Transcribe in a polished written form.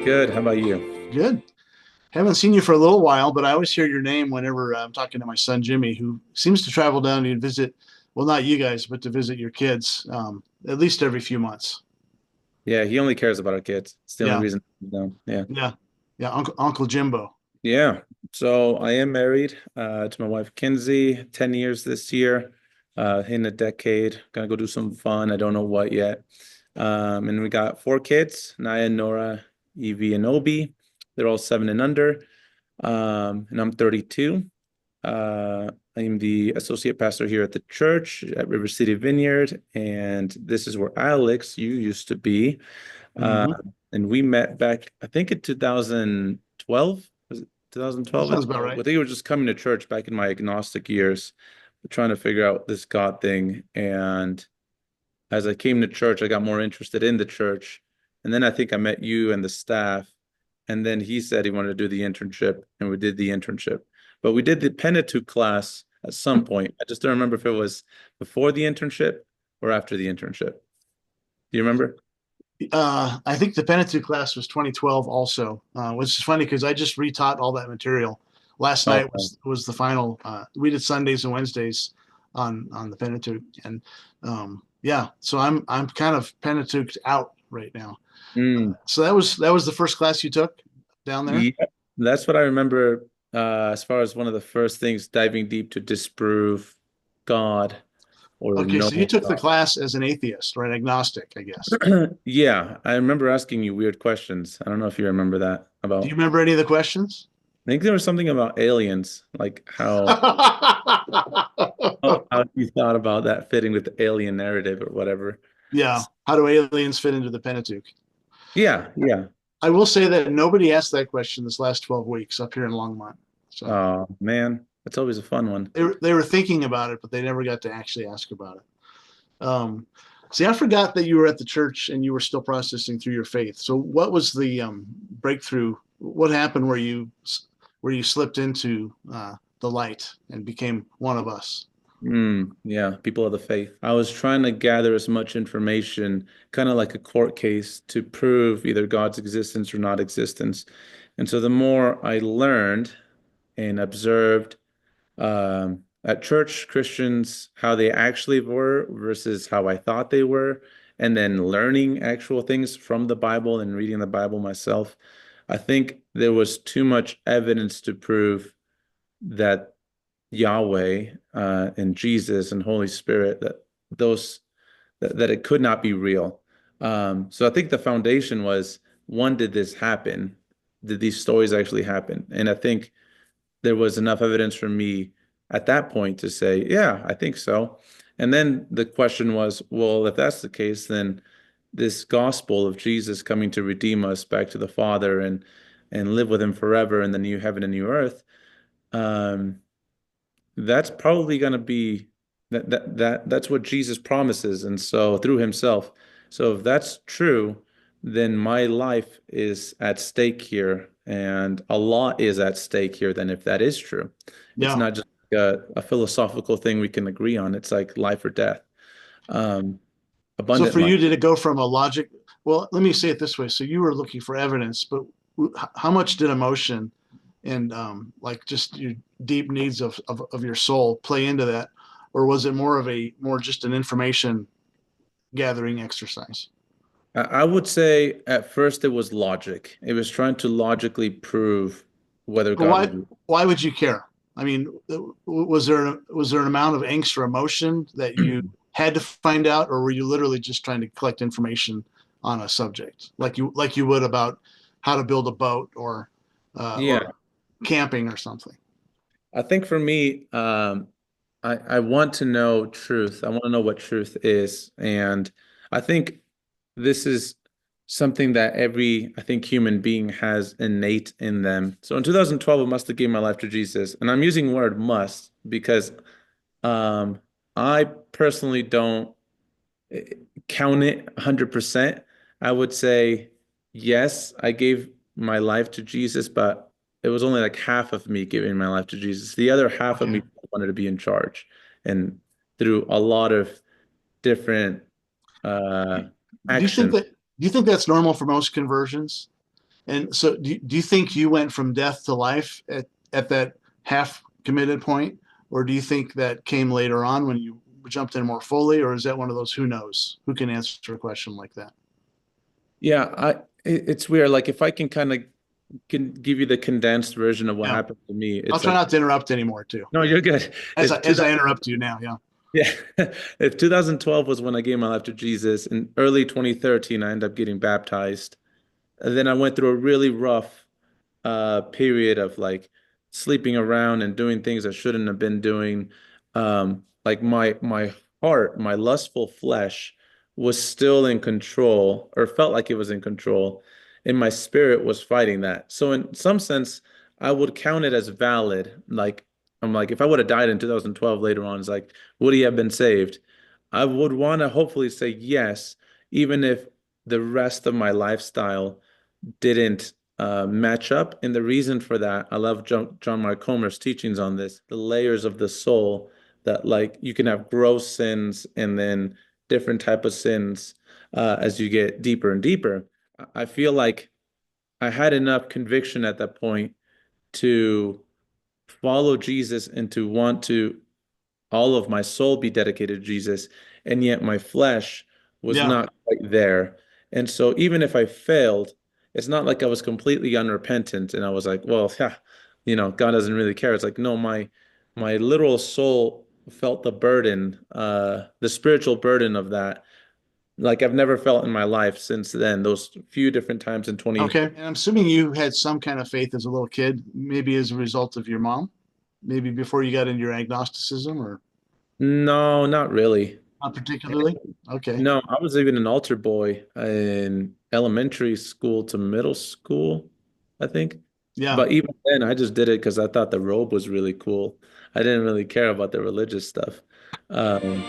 Good. How about you? Good. Haven't seen you for a little while, but I always hear your name whenever I'm talking to my son Jimmy, who seems to travel down to visit, well, not you guys, but to visit your kids, at least every few months. Yeah, he only cares about our kids. It's the only Yeah, reason. No, yeah. yeah, yeah. Uncle Jimbo. Yeah. So I am married to my wife, Kinsey, 10 years this year, in a decade. Gonna go do some fun. I don't know what yet. And we got four kids, Naya, Nora, Evie, and Obi. They're all 7 and under. And I'm 32. I'm the associate pastor here at the church at River City Vineyard, and this is where Alex, you used to be. Uh, Hmm. and we met back, I think in 2012. Was it That 2012? I sounds think about I right. think you were just coming to church back in my agnostic years, trying to figure out this God thing. And as I came to church, I got more interested in the church. And then I think I met you and the staff. And then he said he wanted to do the internship, and we did the internship. But we did the Pentateuch class at some point. I just don't remember if it was before the internship or after the internship. Do you remember? I think the Pentateuch class was 2012 also, which is funny because I just retaught all that material. Last Oh, night was the final. We did Sundays and Wednesdays on the Pentateuch, and yeah, so I'm kind of Pentateuch out right now. mm. So that was the first class you took down there. Yeah, that's what I remember as far as one of the first things diving deep to disprove God or Okay, so you know took the God. class as an atheist, right? Agnostic, I guess. Yeah, I remember asking you weird questions. I don't know if you remember that Do you about, remember any of the questions? I think there was something about aliens, like how you thought about that fitting with the alien narrative or whatever. Yeah. How do aliens fit into the Pentateuch? Yeah, yeah. I will say that nobody asked that question this last 12 weeks up here in Longmont. So Oh man, that's always a fun one. they were thinking about it, but they never got to actually ask about it. See, I forgot that you were at the church and you were still processing through your faith. So what was the breakthrough? What happened where you slipped into the light and became one of us? Yeah, people of the faith. I was trying to gather as much information, kind of like a court case, to prove either God's existence or not existence. And so the more I learned and observed at church, Christians, how they actually were versus how I thought they were, and then learning actual things from the Bible and reading the Bible myself, I think there was too much evidence to prove that Yahweh and Jesus and Holy Spirit those that it could not be real. So I think the foundation was one, did this happen? Did these stories actually happen? And I think there was enough evidence for me at that point to say, yeah, I think so. And then the question was, well, if that's the case, then this gospel of Jesus coming to redeem us back to the Father and live with him forever in the new heaven and new earth, um, that's probably going to be that's what Jesus promises, and so through himself. So if that's true, then my life is at stake here, and a lot is at stake here. Then if that is true, it's Yeah. not just a philosophical thing we can agree on. It's like life or death, um, So abundant for life. you, did it go from a logic? Well, let me say it this way. So you were looking for evidence, but how much did emotion and like just your deep needs of your soul play into that? Or was it more just an information gathering exercise? I would say at first it was logic. It was trying to logically prove whether But God why was. why would you care? I mean, was there an amount of angst or emotion that you had to find out, or were you literally just trying to collect information on a subject, like you would about how to build a boat Yeah, or camping or something? I think for me, I want to know truth. I want to know what truth is. And I think this is something that every, I think, human being has innate in them. So in 2012, I must have given my life to Jesus. And I'm using word must because um, I personally don't count it 100%. I would say, yes, I gave my life to Jesus, but it was only like half of me giving my life to Jesus. The other half of Okay. me wanted to be in charge. And through a lot of different uh, Do you think actions. that do you think that's normal for most conversions? And so do you think you went from death to life at that half committed point? Or do you think that came later on when you jumped in more fully? Or is that one of those who knows? Who can answer a question like that? Yeah, it's weird. Like if I can kind of can give you the condensed version of what Yeah. happened to me, I'll it's try like, not to interrupt anymore too. no, you're good. If As I 2000, interrupt you now, yeah. yeah, if 2012 was when I gave my life to Jesus, in early 2013, I ended up getting baptized. And then I went through a really rough period of like sleeping around and doing things I shouldn't have been doing. Like my heart, my lustful flesh was still in control, or felt like it was in control, and my spirit was fighting that. So in some sense, I would count it as valid. Like I'm like, if I would have died in 2012 later on, it's like, would he have been saved? I would want to hopefully say yes, even if the rest of my lifestyle didn't match up. And the reason for that, I love John Mark Comer's teachings on this, the layers of the soul, that like you can have gross sins and then different type of sins as you get deeper and deeper. I feel like I had enough conviction at that point to follow Jesus and to want to all of my soul be dedicated to Jesus, and yet my flesh was Yeah. not quite there. And so even if I failed, it's not like I was completely unrepentant and I was like, well, yeah, God doesn't really care. It's like, no, my literal soul felt the burden, the spiritual burden of that, like I've never felt in my life since then, those few different times in 20. Okay. And I'm assuming you had some kind of faith as a little kid, maybe as a result of your mom, maybe before you got into your agnosticism, or No, not really. not particularly. Okay. No, I was even an altar boy in elementary school to middle school, I think. Yeah. But even then, I just did it because I thought the robe was really cool. I didn't really care about the religious stuff. Um,